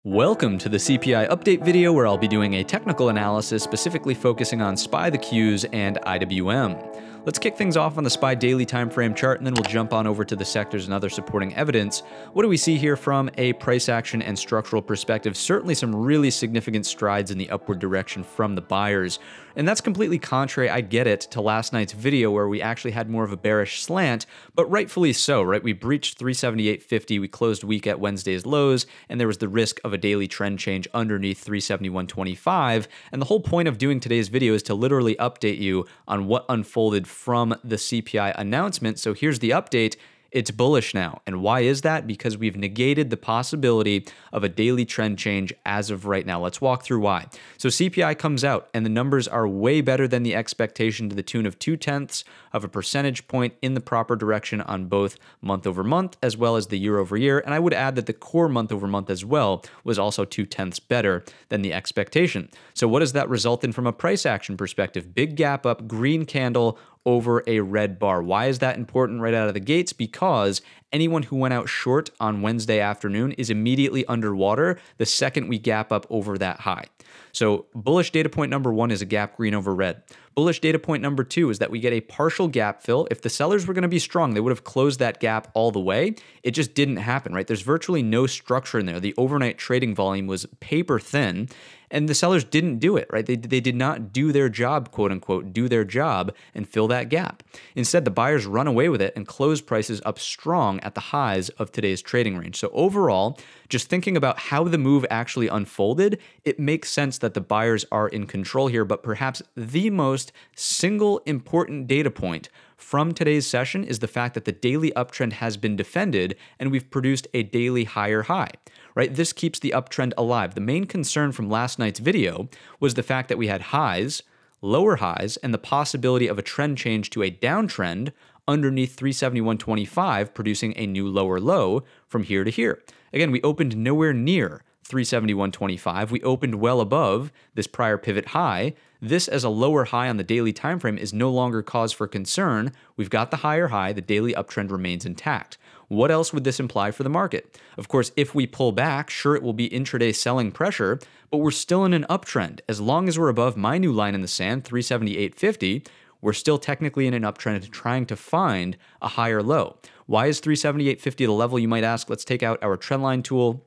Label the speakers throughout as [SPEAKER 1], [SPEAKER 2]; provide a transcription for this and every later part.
[SPEAKER 1] Welcome to the CPI update video where I'll be doing a technical analysis specifically focusing on SPY, the Qs, and IWM. Let's kick things off on the SPY daily time frame chart and then we'll jump on over to the sectors and other supporting evidence. What do we see here from a price action and structural perspective? Certainly some really significant strides in the upward direction from the buyers. And that's completely contrary, I get it, to last night's video where we actually had more of a bearish slant, but rightfully so, right? We breached 378.50, we closed week at Wednesday's lows, and there was the risk of a daily trend change underneath 371.25. And the whole point of doing today's video is to literally update you on what unfolded from the CPI announcement. So here's the update. It's bullish now. And why is that? Because we've negated the possibility of a daily trend change as of right now. Let's walk through why. So CPI comes out and the numbers are way better than the expectation to the tune of 0.2 of a percentage point in the proper direction on both month over month as well as the year over year. And I would add that the core month over month as well was also 0.2 better than the expectation. So what does that result in from a price action perspective? Big gap up, green candle over a red bar. Why is that important right out of the gates? Because anyone who went out short on Wednesday afternoon is immediately underwater the second we gap up over that high. So bullish data point number one is a gap green over red. Bullish data point number two is that we get a partial gap fill. If the sellers were going to be strong, they would have closed that gap all the way. It just didn't happen, right? There's virtually no structure in there. The overnight trading volume was paper thin, and the sellers didn't do it, right? They did not do their job, quote unquote, do their job and fill that gap. Instead, the buyers run away with it and close prices up strong at the highs of today's trading range. So overall, just thinking about how the move actually unfolded, it makes sense that the buyers are in control here, but perhaps the most single important data point from today's session is the fact that the daily uptrend has been defended and we've produced a daily higher high, right? This keeps the uptrend alive. The main concern from last night's video was the fact that we had highs, lower highs, and the possibility of a trend change to a downtrend underneath 371.25, producing a new lower low from here to here. Again, we opened nowhere near 371.25. We opened well above this prior pivot high. This as a lower high on the daily time frame is no longer cause for concern. We've got the higher high. The daily uptrend remains intact. What else would this imply for the market? Of course, if we pull back, sure, it will be intraday selling pressure, but we're still in an uptrend. As long as we're above my new line in the sand, 378.50, we're still technically in an uptrend trying to find a higher low. Why is 378.50 the level, you might ask? Let's take out our trendline tool.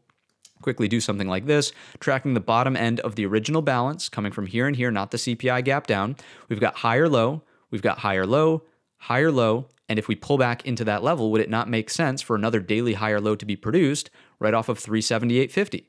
[SPEAKER 1] Quickly do something like this, tracking the bottom end of the original balance coming from here and here, not the CPI gap down. We've got higher low, we've got higher low, higher low, and if we pull back into that level, would it not make sense for another daily higher low to be produced right off of 378.50,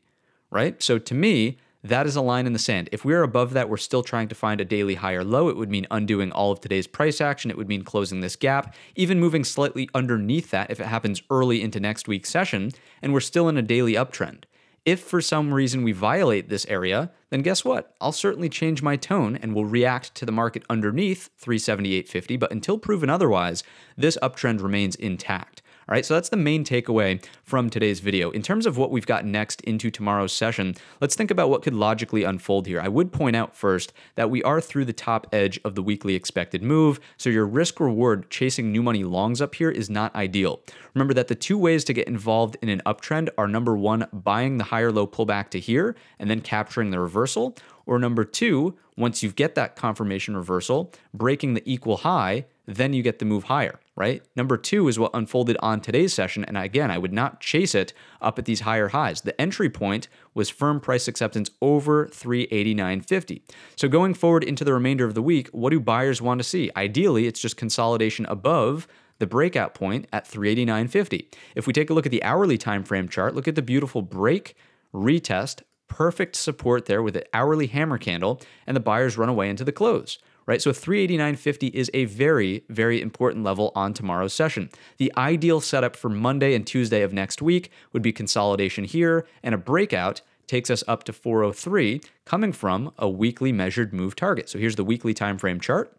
[SPEAKER 1] right? So to me, that is a line in the sand. If we're above that, we're still trying to find a daily higher low. It would mean undoing all of today's price action. It would mean closing this gap, even moving slightly underneath that if it happens early into next week's session, and we're still in a daily uptrend. If for some reason we violate this area, then guess what? I'll certainly change my tone and will react to the market underneath 378.50, but until proven otherwise, this uptrend remains intact. All right, so that's the main takeaway from today's video. In terms of what we've got next into tomorrow's session, let's think about what could logically unfold here. I would point out first that we are through the top edge of the weekly expected move, so your risk reward chasing new money longs up here is not ideal. Remember that the two ways to get involved in an uptrend are number one, buying the higher low pullback to here and then capturing the reversal, or number two, once you get that confirmation reversal, breaking the equal high, then you get the move higher, right? Number two is what unfolded on today's session. And again, I would not chase it up at these higher highs. The entry point was firm price acceptance over 389.50. So going forward into the remainder of the week, what do buyers want to see? Ideally, it's just consolidation above the breakout point at 389.50. If we take a look at the hourly time frame chart, look at the beautiful break, retest, perfect support there with the hourly hammer candle, and the buyers run away into the close. Right, so 389.50 is a very, very important level on tomorrow's session. The ideal setup for Monday and Tuesday of next week would be consolidation here, and a breakout takes us up to 403, coming from a weekly measured move target. So here's the weekly time frame chart.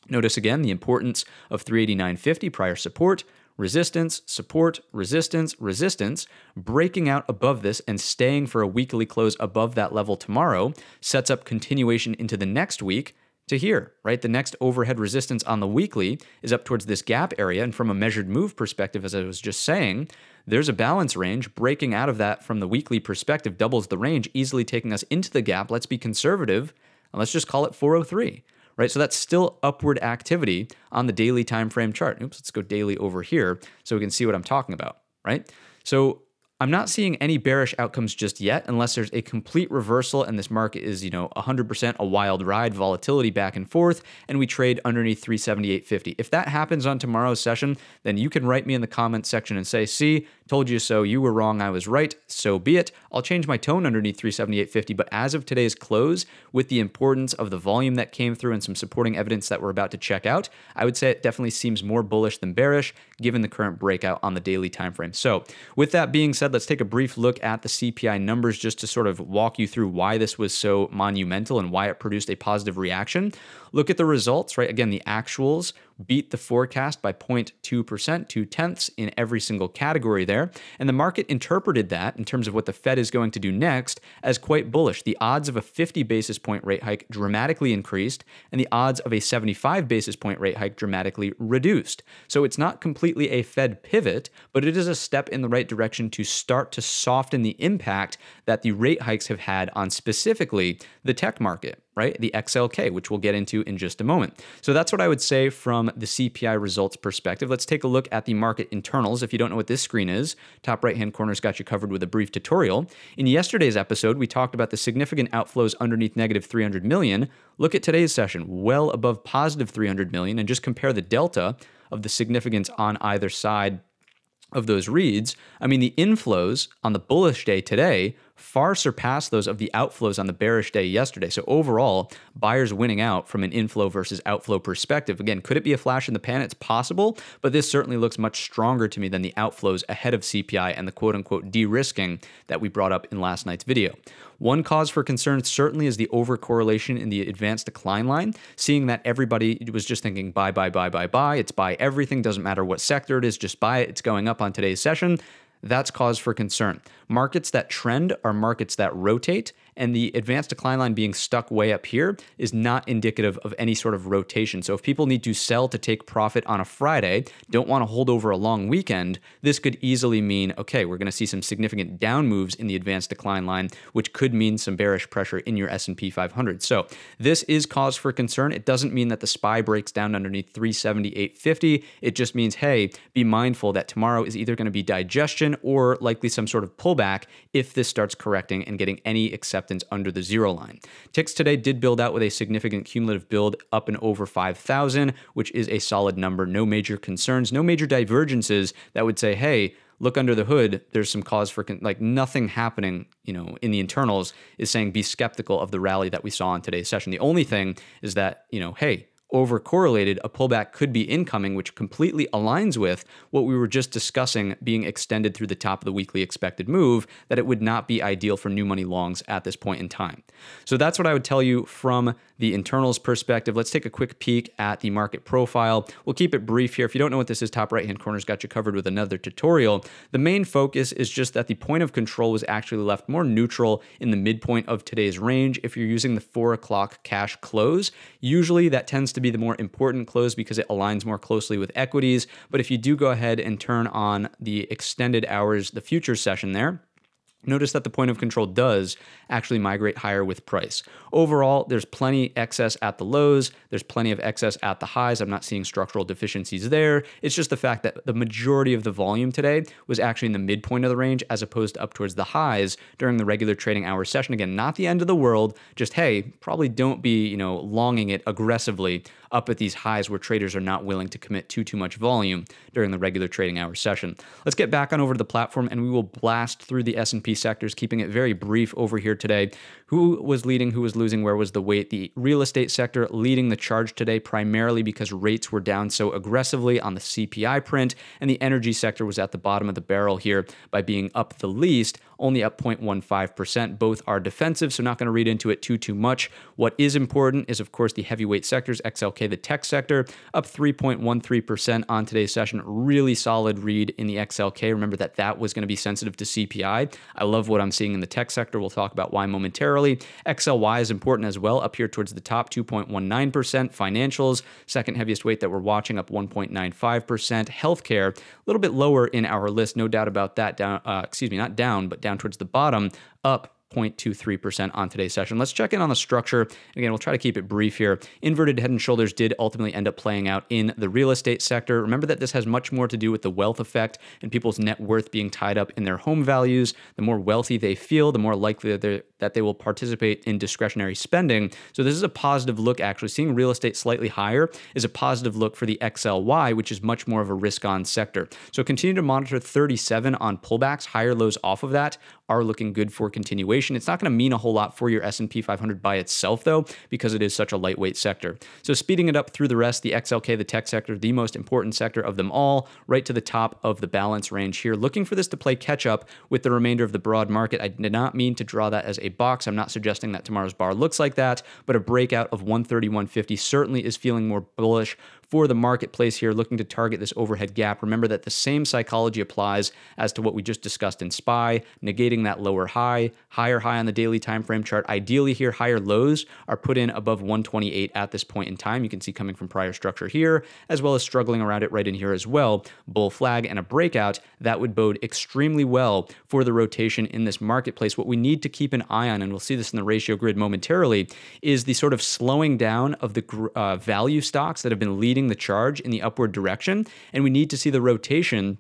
[SPEAKER 1] Notice again the importance of 389.50 prior support, resistance, support, resistance, resistance. Breaking out above this and staying for a weekly close above that level tomorrow sets up continuation into the next week to here, right? The next overhead resistance on the weekly is up towards this gap area. And from a measured move perspective, as I was just saying, there's a balance range. Breaking out of that from the weekly perspective doubles the range, easily taking us into the gap. Let's be conservative, and let's just call it 403. Right, so that's still upward activity on the daily time frame chart. Oops, let's go daily over here so we can see what I'm talking about, right? So I'm not seeing any bearish outcomes just yet unless there's a complete reversal and this market is, 100% a wild ride, volatility back and forth, and we trade underneath 378.50. If that happens on tomorrow's session, then you can write me in the comments section and say, see, told you so, you were wrong, I was right, so be it. I'll change my tone underneath 378.50, but as of today's close, with the importance of the volume that came through and some supporting evidence that we're about to check out, I would say it definitely seems more bullish than bearish given the current breakout on the daily time frame. So with that being said, let's take a brief look at the CPI numbers just to sort of walk you through why this was so monumental and why it produced a positive reaction. Look at the results, right? Again, the actuals beat the forecast by 0.2%, 0.2 in every single category there. And the market interpreted that in terms of what the Fed is going to do next as quite bullish. The odds of a 50 basis point rate hike dramatically increased, and the odds of a 75 basis point rate hike dramatically reduced. So it's not completely a Fed pivot, but it is a step in the right direction to start to soften the impact that the rate hikes have had on specifically the tech market, right? The XLK, which we'll get into in just a moment. So that's what I would say from the CPI results perspective. Let's take a look at the market internals. If you don't know what this screen is, top right-hand corner's got you covered with a brief tutorial. In yesterday's episode, we talked about the significant outflows underneath negative 300 million. Look at today's session, well above positive 300 million, and just compare the delta of the significance on either side of those reads. I mean, the inflows on the bullish day today far surpass those of the outflows on the bearish day yesterday. So overall, buyers winning out from an inflow versus outflow perspective. Again, could it be a flash in the pan? It's possible, but this certainly looks much stronger to me than the outflows ahead of CPI and the quote-unquote de-risking that we brought up in last night's video. One cause for concern certainly is the overcorrelation in the advanced decline line, seeing that everybody was just thinking buy, buy, buy, buy, buy. It's buy everything, doesn't matter what sector it is, just buy it. It's going up on today's session. That's cause for concern. Markets that trend are markets that rotate, and the advanced decline line being stuck way up here is not indicative of any sort of rotation. So if people need to sell to take profit on a Friday, don't want to hold over a long weekend, this could easily mean, okay, we're going to see some significant down moves in the advanced decline line, which could mean some bearish pressure in your S&P 500. So this is cause for concern. It doesn't mean that the SPY breaks down underneath 378.50. It just means, hey, be mindful that tomorrow is either going to be digestion or likely some sort of pullback if this starts correcting and getting any acceptance under the zero line. Ticks today did build out with a significant cumulative build up and over 5,000, which is a solid number. No major concerns, no major divergences that would say, hey, look under the hood, there's some cause for, like nothing happening, in the internals is saying be skeptical of the rally that we saw in today's session. The only thing is that, hey, overcorrelated, a pullback could be incoming, which completely aligns with what we were just discussing being extended through the top of the weekly expected move, that it would not be ideal for new money longs at this point in time. So that's what I would tell you from the internals perspective. Let's take a quick peek at the market profile. We'll keep it brief here. If you don't know what this is, top right-hand corner's got you covered with another tutorial. The main focus is just that the point of control was actually left more neutral in the midpoint of today's range. If you're using the 4 o'clock cash close, usually that tends to be the more important close because it aligns more closely with equities. But if you do go ahead and turn on the extended hours, the futures session there, notice that the point of control does actually migrate higher with price. Overall, there's plenty excess at the lows. There's plenty of excess at the highs. I'm not seeing structural deficiencies there. It's just the fact that the majority of the volume today was actually in the midpoint of the range as opposed to up towards the highs during the regular trading hour session. Again, not the end of the world. Just, hey, probably don't be, longing it aggressively up at these highs where traders are not willing to commit too much volume during the regular trading hour session. Let's get back on over to the platform and we will blast through the S&P sectors, keeping it very brief over here today. Who was leading, who was losing, where was the weight? The real estate sector leading the charge today primarily because rates were down so aggressively on the CPI print, and the energy sector was at the bottom of the barrel here by being up the least, only up 0.15%. Both are defensive, so not going to read into it too much. What is important is, of course, the heavyweight sectors, XLK, the tech sector, up 3.13% on today's session. Really solid read in the XLK. Remember that was going to be sensitive to CPI. I love what I'm seeing in the tech sector. We'll talk about why momentarily. XLY is important as well, up here towards the top, 2.19%. Financials, second heaviest weight that we're watching, up 1.95%. Healthcare, a little bit lower in our list, no doubt about that. Down, not down, but down towards the bottom, up 0.23% on today's session. Let's check in on the structure. Again, we'll try to keep it brief here. Inverted head and shoulders did ultimately end up playing out in the real estate sector. Remember that this has much more to do with the wealth effect and people's net worth being tied up in their home values. The more wealthy they feel, the more likely that they will participate in discretionary spending. So this is a positive look, actually. Seeing real estate slightly higher is a positive look for the XLY, which is much more of a risk-on sector. So continue to monitor 37 on pullbacks. Higher lows off of that are looking good for continuation. It's not going to mean a whole lot for your S&P 500 by itself, though, because it is such a lightweight sector. So speeding it up through the rest, the XLK, the tech sector, the most important sector of them all, right to the top of the balance range here. Looking for this to play catch-up with the remainder of the broad market. I did not mean to draw that as a box. I'm not suggesting that tomorrow's bar looks like that, but a breakout of 131.50 certainly is feeling more bullish for the marketplace here, looking to target this overhead gap. Remember that the same psychology applies as to what we just discussed in SPY, negating that lower high, higher high on the daily time frame chart. Ideally here, higher lows are put in above 128 at this point in time. You can see coming from prior structure here, as well as struggling around it right in here as well. Bull flag and a breakout, that would bode extremely well for the rotation in this marketplace. What we need to keep an eye on, and we'll see this in the ratio grid momentarily, is the sort of slowing down of the value stocks that have been leading the charge in the upward direction, and we need to see the rotation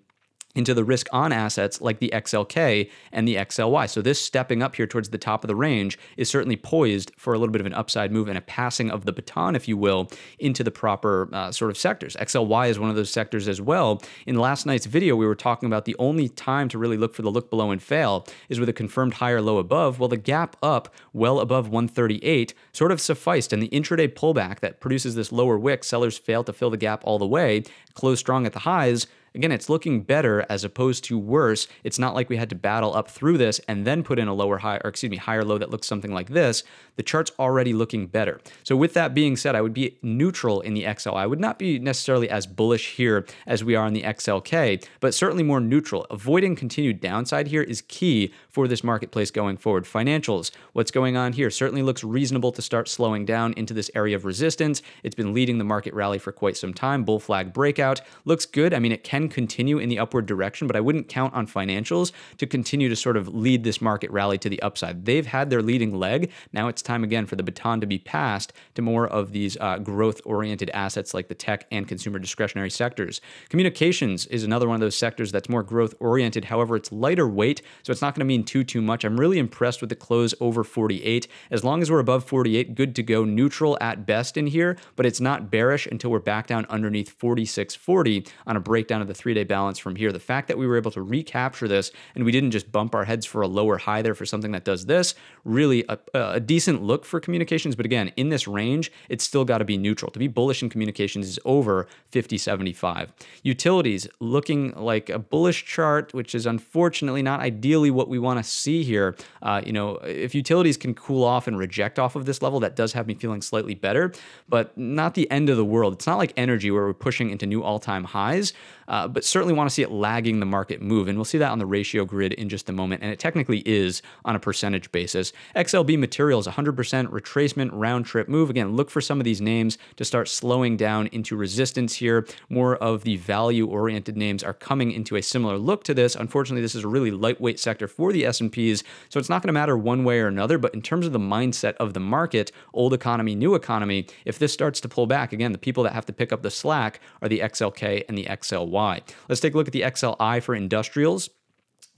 [SPEAKER 1] into the risk-on assets like the XLK and the XLY. So this stepping up here towards the top of the range is certainly poised for a little bit of an upside move and a passing of the baton, if you will, into the proper sort of sectors. XLY is one of those sectors as well. In last night's video, we were talking about the only time to really look for the look below and fail is with a confirmed higher low above. Well, the gap up well above 138 sort of sufficed, and the intraday pullback that produces this lower wick, sellers fail to fill the gap all the way, close strong at the highs. Again, it's looking better as opposed to worse. It's not like we had to battle up through this and then put in a higher low that looks something like this. The chart's already looking better. So with that being said, I would be neutral in the XL. I would not be necessarily as bullish here as we are in the XLK, but certainly more neutral. Avoiding continued downside here is key for this marketplace going forward. Financials, what's going on here certainly looks reasonable to start slowing down into this area of resistance. It's been leading the market rally for quite some time. Bull flag breakout looks good. I mean, it can continue in the upward direction, but I wouldn't count on financials to continue to sort of lead this market rally to the upside. They've had their leading leg. Now it's time again for the baton to be passed to more of these growth-oriented assets like the tech and consumer discretionary sectors. Communications is another one of those sectors that's more growth-oriented. However, it's lighter weight, so it's not going to mean too much. I'm really impressed with the close over 48. As long as we're above 48, good to go. Neutral at best in here, but it's not bearish until we're back down underneath 46.40 on a breakdown of the three-day balance from here. The fact that we were able to recapture this and we didn't just bump our heads for a lower high there for something that does this, really a decent look for communications. But again, in this range, it's still got to be neutral. To be bullish in communications is over 50.75. Utilities looking like a bullish chart, which is unfortunately not ideally what we want to see here. If utilities can cool off and reject off of this level, that does have me feeling slightly better, but not the end of the world. It's not like energy where we're pushing into new all-time highs, but certainly want to see it lagging the market move. And we'll see that on the ratio grid in just a moment. And it technically is on a percentage basis. XLB Materials, 100% retracement round trip move. Again, look for some of these names to start slowing down into resistance here. More of the value-oriented names are coming into a similar look to this. Unfortunately, this is a really lightweight sector for the S&Ps, so it's not going to matter one way or another. But in terms of the mindset of the market, old economy, new economy, if this starts to pull back, again, the people that have to pick up the slack are the XLK and the XLY. Let's take a look at the XLI for industrials.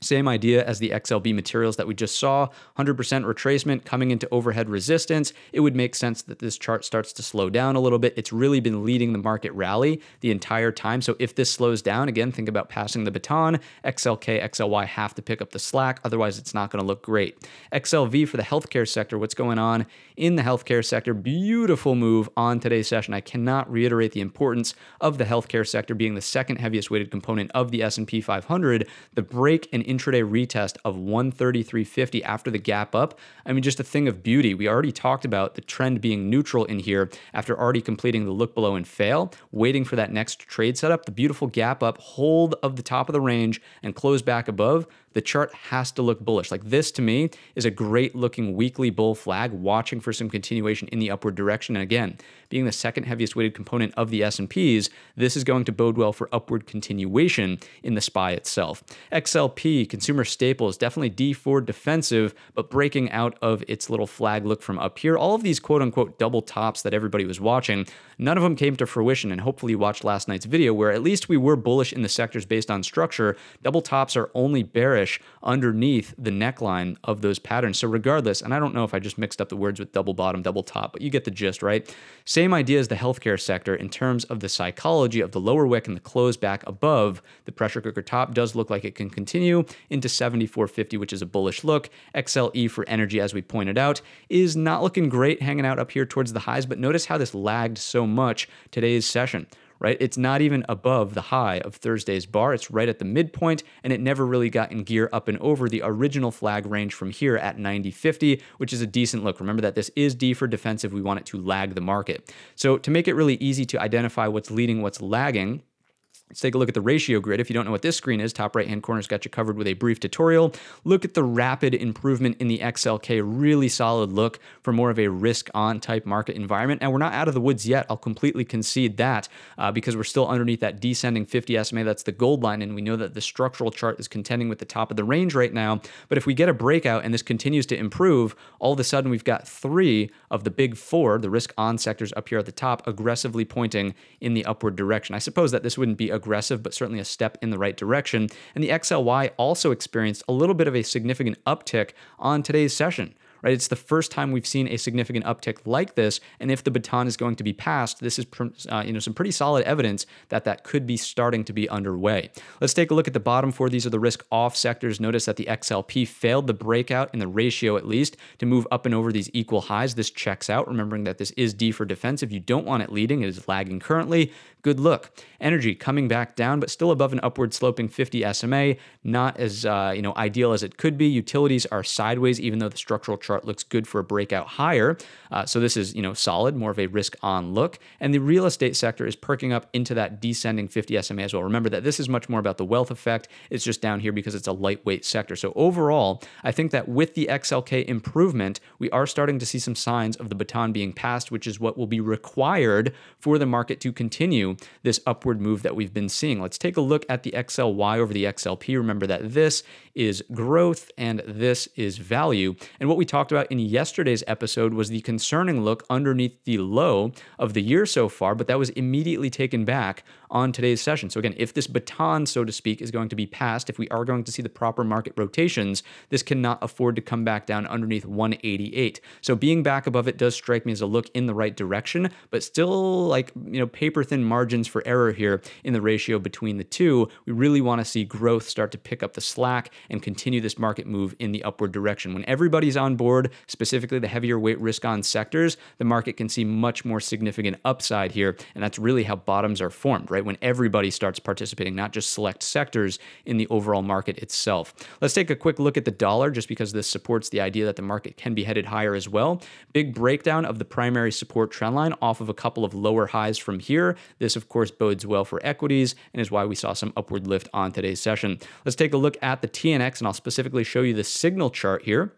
[SPEAKER 1] Same idea as the XLB materials that we just saw, 100% retracement coming into overhead resistance. It would make sense that this chart starts to slow down a little bit. It's really been leading the market rally the entire time. So if this slows down, again, think about passing the baton. XLK, XLY have to pick up the slack. Otherwise, it's not going to look great. XLV for the healthcare sector. What's going on in the healthcare sector? Beautiful move on today's session. I cannot reiterate the importance of the healthcare sector being the second heaviest weighted component of the S&P 500. The break and intraday retest of 133.50 after the gap up. I mean, just a thing of beauty. We already talked about the trend being neutral in here after already completing the look below and fail, waiting for that next trade setup. The beautiful gap up, hold of the top of the range and close back above. the chart has to look bullish. Like this to me is a great looking weekly bull flag, watching for some continuation in the upward direction. And again, being the second heaviest weighted component of the S&Ps, this is going to bode well for upward continuation in the SPY itself. XLP, consumer staples, definitely D4 defensive, but breaking out of its little flag look from up here. All of these quote unquote double tops that everybody was watching, none of them came to fruition. And hopefully you watched last night's video where at least we were bullish in the sectors based on structure. Double tops are only bearish underneath the neckline of those patterns. So regardless, and I don't know if I just mixed up the words with double bottom, double top, but you get the gist, right? Same idea as the healthcare sector in terms of the psychology of the lower wick and the close back above the pressure cooker top does look like it can continue into 74.50, which is a bullish look. XLE for energy, as we pointed out, is not looking great, hanging out up here towards the highs, but notice how this lagged so much today's session. Right? It's not even above the high of Thursday's bar. It's right at the midpoint, and it never really got in gear up and over the original flag range from here at 90.50, which is a decent look. Remember that this is D for defensive. We want it to lag the market. So to make it really easy to identify what's leading, what's lagging, let's take a look at the ratio grid. If you don't know what this screen is, top right-hand corner's got you covered with a brief tutorial. Look at the rapid improvement in the XLK, really solid look for more of a risk-on type market environment. And we're not out of the woods yet. I'll completely concede that because we're still underneath that descending 50 SMA. That's the gold line, and we know that the structural chart is contending with the top of the range right now. But if we get a breakout and this continues to improve, all of a sudden we've got 3 of the big 4, the risk-on sectors up here at the top, aggressively pointing in the upward direction. I suppose that this wouldn't be aggressive, but certainly a step in the right direction. And the XLY also experienced a little bit of a significant uptick on today's session. Right? It's the first time we've seen a significant uptick like this, and if the baton is going to be passed, this is some pretty solid evidence that that could be starting to be underway. Let's take a look at the bottom 4. These are the risk-off sectors. Notice that the XLP failed the breakout in the ratio, at least, to move up and over these equal highs. This checks out, remembering that this is D for defensive. You don't want it leading. It is lagging currently. Good look. Energy coming back down, but still above an upward sloping 50 SMA. Not as ideal as it could be. Utilities are sideways, even though the structural chart looks good for a breakout higher. So this is solid, more of a risk-on look. And the real estate sector is perking up into that descending 50 SMA as well. Remember that this is much more about the wealth effect. It's just down here because it's a lightweight sector. So overall, I think that with the XLK improvement, we are starting to see some signs of the baton being passed, which is what will be required for the market to continue this upward move that we've been seeing. Let's take a look at the XLY over the XLP. Remember that this is growth and this is value. And what we talked about in yesterday's episode was the concerning look underneath the low of the year so far, but that was immediately taken back on today's session. So again, if this baton, so to speak, is going to be passed, if we are going to see the proper market rotations, this cannot afford to come back down underneath 188. So being back above it does strike me as a look in the right direction, but still paper thin margins for error here in the ratio between the two. We really want to see growth start to pick up the slack and continue this market move in the upward direction. When everybody's on board, specifically the heavier weight risk on sectors, the market can see much more significant upside here. And that's really how bottoms are formed, right? When everybody starts participating, not just select sectors in the overall market itself. Let's take a quick look at the dollar, just because this supports the idea that the market can be headed higher as well. Big breakdown of the primary support trend line off of a couple of lower highs from here. This, of course, bodes well for equities and is why we saw some upward lift on today's session. Let's take a look at the TNX, and I'll specifically show you the signal chart here.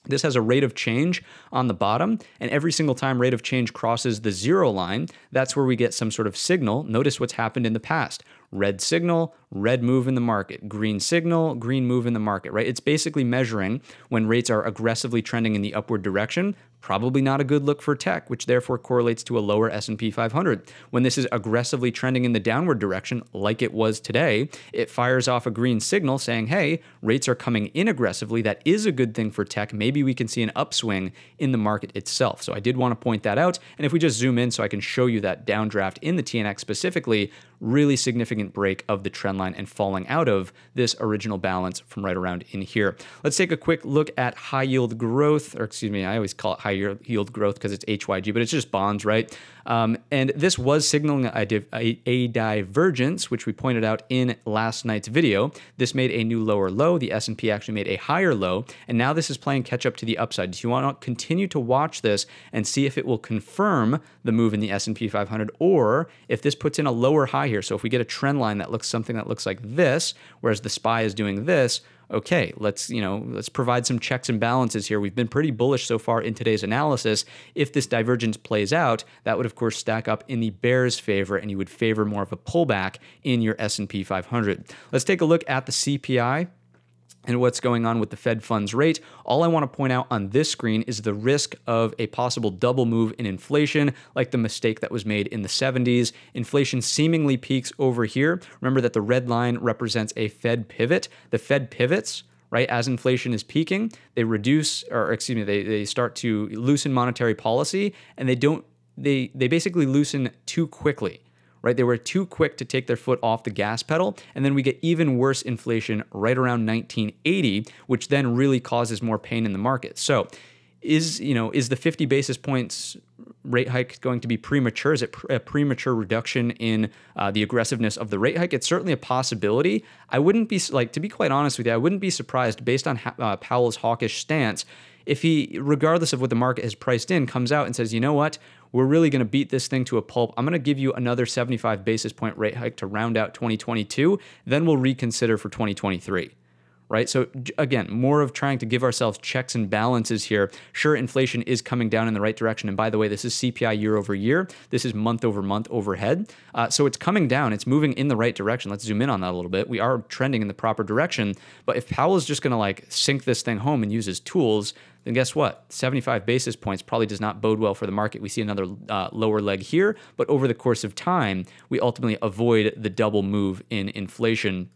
[SPEAKER 1] This has a rate of change on the bottom, and every single time rate of change crosses the 0 line, that's where we get some sort of signal. Notice what's happened in the past. Red signal, red move in the market. Green signal, green move in the market, right? It's basically measuring when rates are aggressively trending in the upward direction. Probably not a good look for tech, which therefore correlates to a lower S&P 500. When this is aggressively trending in the downward direction, like it was today, it fires off a green signal saying, hey, rates are coming in aggressively. That is a good thing for tech. Maybe we can see an upswing in the market itself. So I did want to point that out. And if we just zoom in so I can show you that downdraft in the TNX specifically, really significant break of the trend line and falling out of this original balance from right around in here. Let's take a quick look at high yield growth, or excuse me, I always call it high yield growth because it's HYG, but it's just bonds, right? And this was signaling a divergence, which we pointed out in last night's video. This made a new lower low. The S&P actually made a higher low, and now this is playing catch up to the upside. Do you want to continue to watch this and see if it will confirm the move in the S&P 500, or if this puts in a lower high here? So if we get a trend line that looks something that looks like this, whereas the SPY is doing this, okay, let's provide some checks and balances here. We've been pretty bullish so far in today's analysis. If this divergence plays out, that would of course stack up in the bear's favor, and you would favor more of a pullback in your S&P 500. Let's take a look at the CPI and what's going on with the Fed funds rate. All I want to point out on this screen is the risk of a possible double move in inflation, like the mistake that was made in the 70s. Inflation seemingly peaks over here. Remember that the red line represents a Fed pivot. The Fed pivots, right, as inflation is peaking, they they start to loosen monetary policy, and they basically loosen too quickly. Right, they were too quick to take their foot off the gas pedal, and then we get even worse inflation right around 1980, which then really causes more pain in the market. So, is the 50 basis points rate hike going to be premature? Is it a premature reduction in the aggressiveness of the rate hike? It's certainly a possibility. I wouldn't be to be quite honest with you, I wouldn't be surprised based on Powell's hawkish stance if he, regardless of what the market has priced in, comes out and says, you know what, we're really going to beat this thing to a pulp. I'm going to give you another 75 basis point rate hike to round out 2022. Then we'll reconsider for 2023. Right? So again, more of trying to give ourselves checks and balances here. Sure, inflation is coming down in the right direction. And by the way, this is CPI year over year. This is month over month overhead. So it's coming down. It's moving in the right direction. Let's zoom in on that a little bit. We are trending in the proper direction. But if Powell is just going to sink this thing home and use his tools, then guess what? 75 basis points probably does not bode well for the market. We see another lower leg here. But over the course of time, we ultimately avoid the double move in inflation,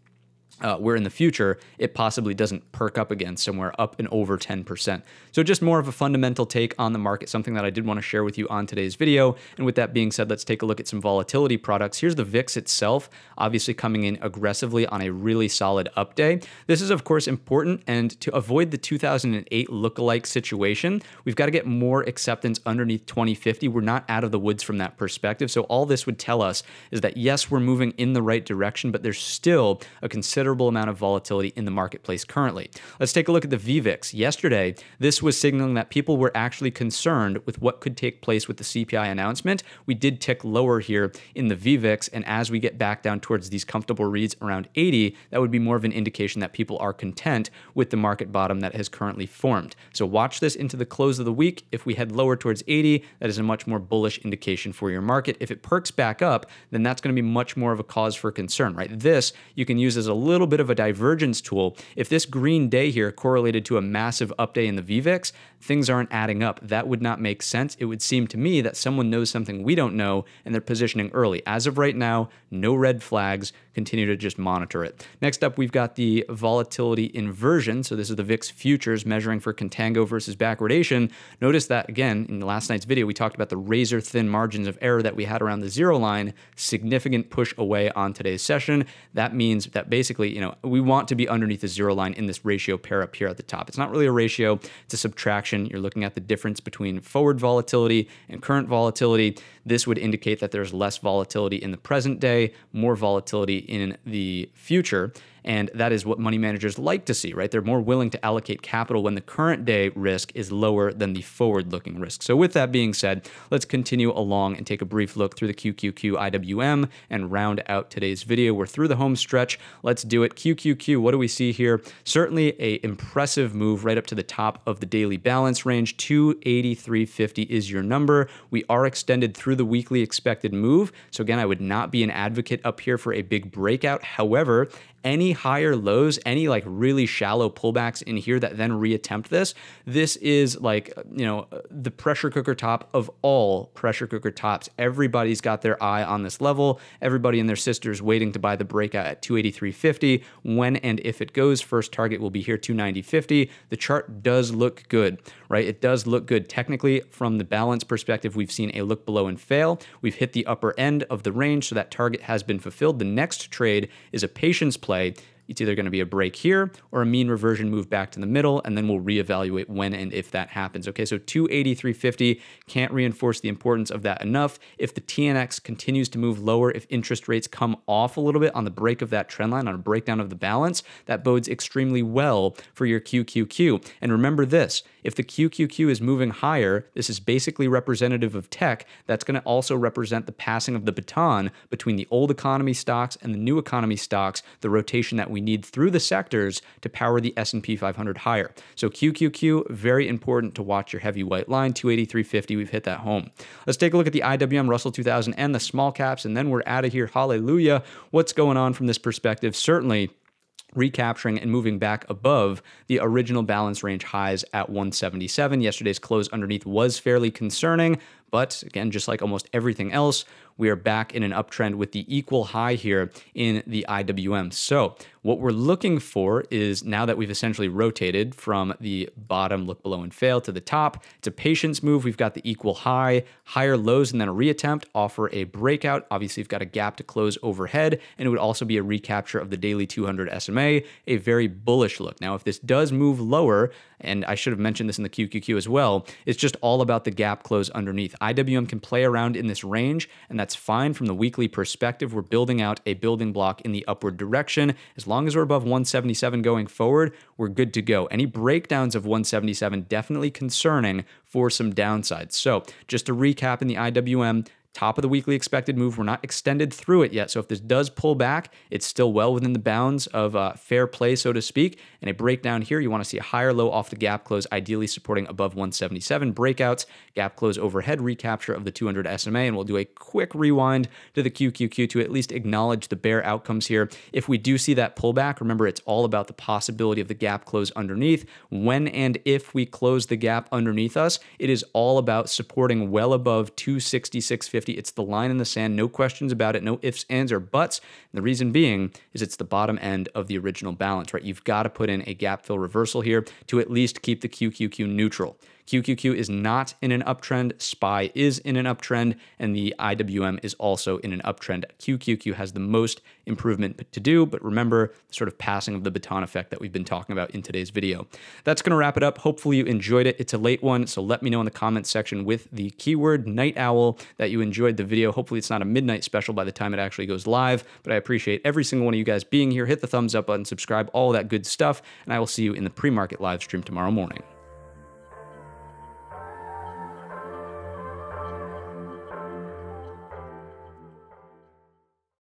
[SPEAKER 1] where in the future, it possibly doesn't perk up again somewhere up and over 10%. So just more of a fundamental take on the market, something that I did want to share with you on today's video. And with that being said, let's take a look at some volatility products. Here's the VIX itself, obviously coming in aggressively on a really solid up day. This is, of course, important. And to avoid the 2008 lookalike situation, we've got to get more acceptance underneath 2050. We're not out of the woods from that perspective. So all this would tell us is that, yes, we're moving in the right direction, but there's still a considerable amount of volatility in the marketplace currently. Let's take a look at the VVIX. Yesterday, this was signaling that people were actually concerned with what could take place with the CPI announcement. We did tick lower here in the VVIX, and as we get back down towards these comfortable reads around 80, that would be more of an indication that people are content with the market bottom that has currently formed. So watch this into the close of the week. If we head lower towards 80, that is a much more bullish indication for your market. If it perks back up, then that's going to be much more of a cause for concern, right? This you can use as a little bit of a divergence tool. If this green day here correlated to a massive up day in the VVIX, things aren't adding up. That would not make sense. It would seem to me that someone knows something we don't know and they're positioning early. As of right now, no red flags. Continue to just monitor it. Next up, we've got the volatility inversion. So this is the VIX futures measuring for contango versus backwardation. Notice that, again, in last night's video, we talked about the razor thin margins of error that we had around the zero line. Significant push away on today's session. That means that basically, we want to be underneath the zero line in this ratio pair up here at the top. It's not really a ratio, it's a subtraction. You're looking at the difference between forward volatility and current volatility. This would indicate that there's less volatility in the present day, more volatility in the future. And that is what money managers like to see, right? They're more willing to allocate capital when the current day risk is lower than the forward-looking risk. So with that being said, let's continue along and take a brief look through the QQQ IWM and round out today's video. We're through the home stretch. Let's do it. QQQ, what do we see here? Certainly an impressive move right up to the top of the daily balance range. 283.50 is your number. We are extended through the weekly expected move. So again, I would not be an advocate up here for a big breakout. However, any higher lows, any really shallow pullbacks in here that then reattempt this is the pressure cooker top of all pressure cooker tops. Everybody's got their eye on this level. Everybody and their sisters waiting to buy the breakout at 283.50. When and if it goes, first target will be here, 290.50. The chart does look good, right? It does look good. Technically, from the balance perspective, we've seen a look below and fail. We've hit the upper end of the range, so that target has been fulfilled. The next trade is a patience play. It's either going to be a break here or a mean reversion move back to the middle, and then we'll reevaluate when and if that happens. Okay, so 283.50, can't reinforce the importance of that enough. If the TNX continues to move lower, if interest rates come off a little bit on the break of that trend line, on a breakdown of the balance, that bodes extremely well for your QQQ. And remember this, if the QQQ is moving higher, this is basically representative of tech. That's going to also represent the passing of the baton between the old economy stocks and the new economy stocks, the rotation that we need through the sectors to power the S&P 500 higher. So QQQ, very important to watch your heavy white line, 283.50. We've hit that home. Let's take a look at the IWM Russell 2000 and the small caps, and then we're out of here. Hallelujah. What's going on from this perspective? Certainly recapturing and moving back above the original balance range highs at 177. Yesterday's close underneath was fairly concerning, but again, just like almost everything else, we are back in an uptrend with the equal high here in the IWM. So what we're looking for is, now that we've essentially rotated from the bottom, look below and fail, to the top, it's a patience move. We've got the equal high, higher lows, and then a reattempt, offer a breakout. Obviously, you've got a gap to close overhead, and it would also be a recapture of the daily 200 SMA, a very bullish look. Now, if this does move lower, and I should have mentioned this in the QQQ as well, it's just all about the gap close underneath. IWM can play around in this range, and that's fine from the weekly perspective. We're building out a building block in the upward direction. As long as we're above 177 going forward, we're good to go. Any breakdowns of 177, definitely concerning for some downsides. So just to recap in the IWM, top of the weekly expected move. We're not extended through it yet. So if this does pull back, it's still well within the bounds of fair play, so to speak. And a breakdown here, you want to see a higher low off the gap close, ideally supporting above 177. Breakouts, gap close overhead, recapture of the 200 SMA. And we'll do a quick rewind to the QQQ to at least acknowledge the bear outcomes here. If we do see that pullback, remember, it's all about the possibility of the gap close underneath. When and if we close the gap underneath us, it is all about supporting well above 266.50. It's the line in the sand, no questions about it, no ifs, ands, or buts. And the reason being is it's the bottom end of the original balance, right? You've got to put in a gap fill reversal here to at least keep the QQQ neutral. QQQ is not in an uptrend, SPY is in an uptrend, and the IWM is also in an uptrend. QQQ has the most improvement to do, but remember the sort of passing of the baton effect that we've been talking about in today's video. That's going to wrap it up. Hopefully you enjoyed it. It's a late one, so let me know in the comments section with the keyword night owl that you enjoyed the video. Hopefully it's not a midnight special by the time it actually goes live, but I appreciate every single one of you guys being here. Hit the thumbs up button, subscribe, all that good stuff, and I will see you in the pre-market live stream tomorrow morning.